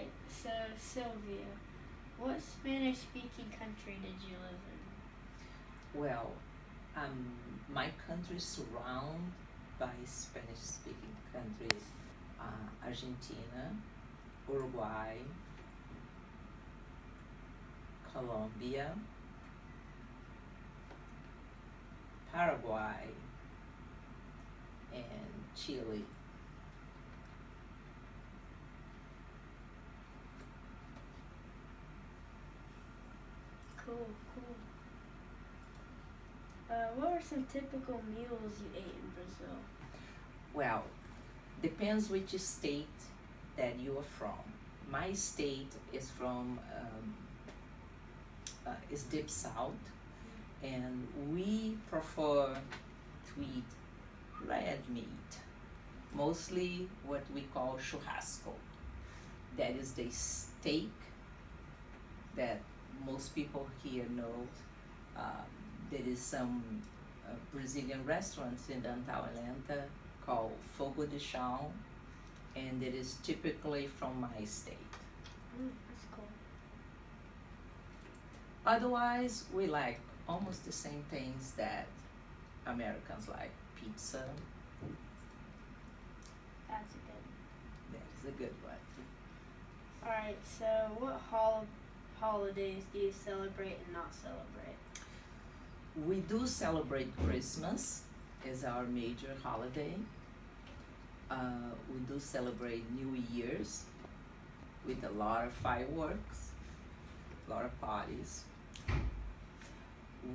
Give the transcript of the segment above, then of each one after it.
Alright, so Sylvia, what Spanish-speaking country did you live in? Well, my country is surrounded by Spanish-speaking countries: Argentina, Uruguay, Colombia, Paraguay, and Chile. Cool, cool. What were some typical meals you ate in Brazil? Well, depends which state that you are from. My state is from is deep south, and we prefer to eat red meat, mostly what we call churrasco. That is the steak that most people here know. Um, there is some Brazilian restaurants in downtown Atlanta called Fogo de Chão, and it is typically from my state. That's cool. Otherwise, we like almost the same things that Americans like: pizza. That's a good. That is a good one. Alright, so what holidays do you celebrate and not celebrate? We do celebrate Christmas as our major holiday. We do celebrate New Year's with a lot of fireworks, a lot of parties.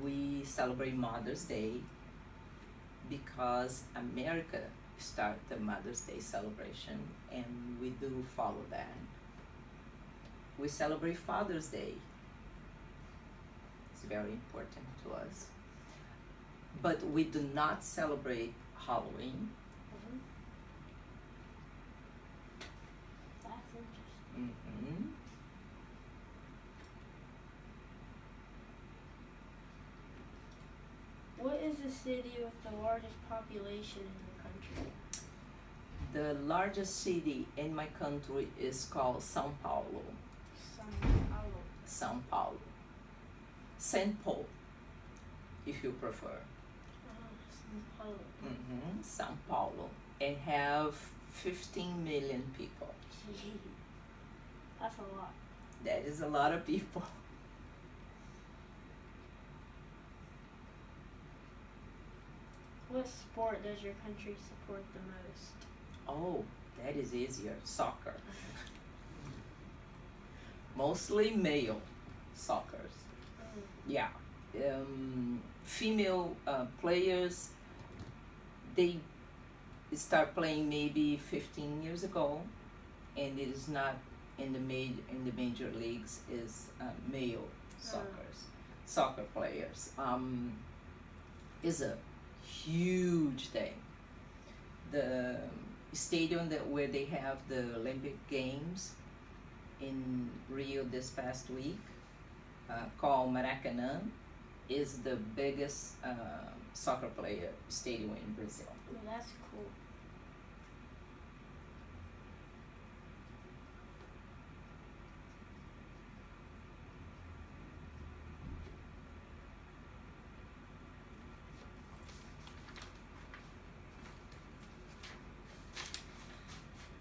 We celebrate Mother's Day because America started the Mother's Day celebration, and we do follow that. We celebrate Father's Day. It's very important to us. But we do not celebrate Halloween. That's interesting. Mm-hmm. What is the city with the largest population in your country? The largest city in my country is called São Paulo. São Paulo. São Paulo. Saint Paul, if you prefer. São Paulo. Mm-hmm. São Paulo. It have 15 million people. Gee, that's a lot. That is a lot of people. What sport does your country support the most? Oh, that is easier. Soccer. Mostly male soccers. Yeah. Female players, they start playing maybe 15 years ago, and it is not in the major leagues. Is male soccer players. Is a huge thing. The stadium where they have the Olympic Games in Rio this past week, called Maracanã, is the biggest soccer player stadium in Brazil. Oh, that's cool.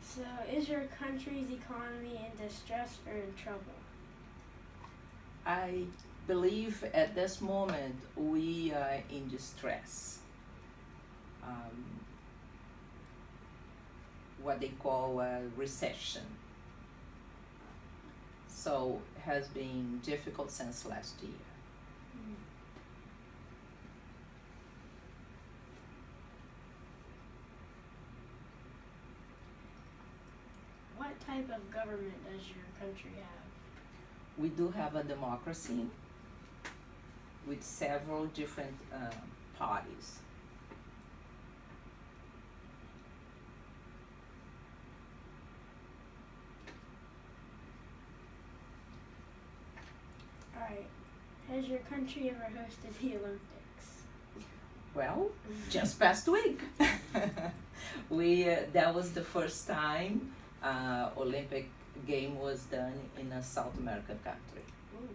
So, is your country's economy in distress or in trouble? I believe at this moment we are in distress. What they call a recession. So it has been difficult since last year. What type of government does your country have? We do have a democracy with several different parties. Alright, has your country ever hosted the Olympics? Well, just past week. That was the first time Olympic game was done in a South American country. Ooh.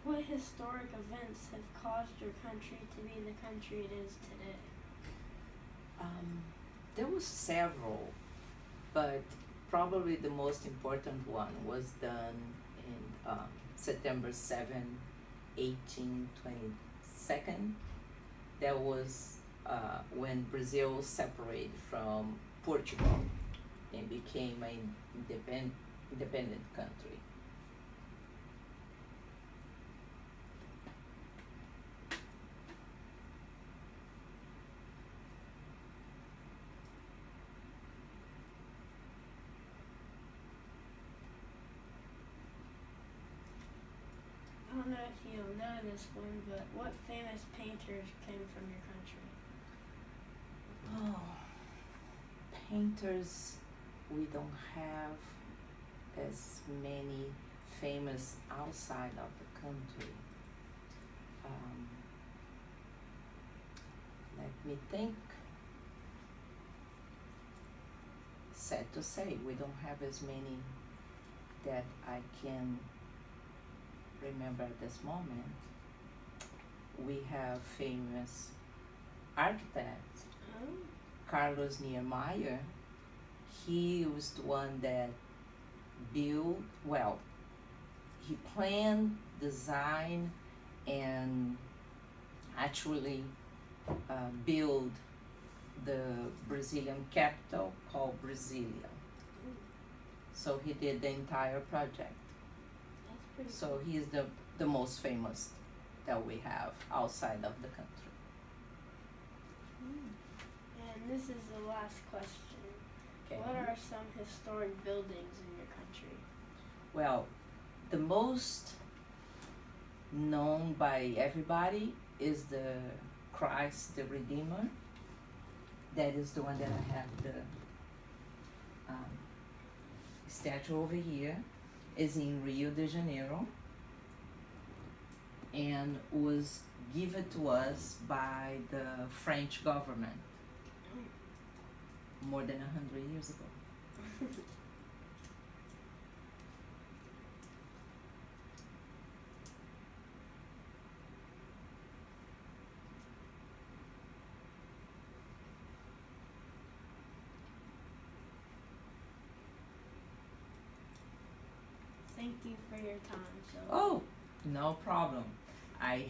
What historic events have caused your country to be the country it is today? There were several, but probably the most important one was done in September 7, 1822. That was when Brazil separated from Portugal and became an independent country. I don't know if you'll know this one, but what famous painters came from your country? Oh, painters, we don't have as many famous outside of the country. Let me think. Sad to say, we don't have as many that I can remember at this moment. We have famous architects. Oh. Carlos Niemeyer, he was the one that built, well, he planned, designed, and actually built the Brazilian capital called Brasilia. So he did the entire project. That's pretty So cool. he is the most famous that we have outside of the country. And this is the last question. Okay. What are some historic buildings in your country? Well, the most known by everybody is the Christ the Redeemer. That is the one that I have the statue over here. Is in Rio de Janeiro and was given to us by the French government more than 100 years ago. Thank you for your time. So. Oh, no problem. I have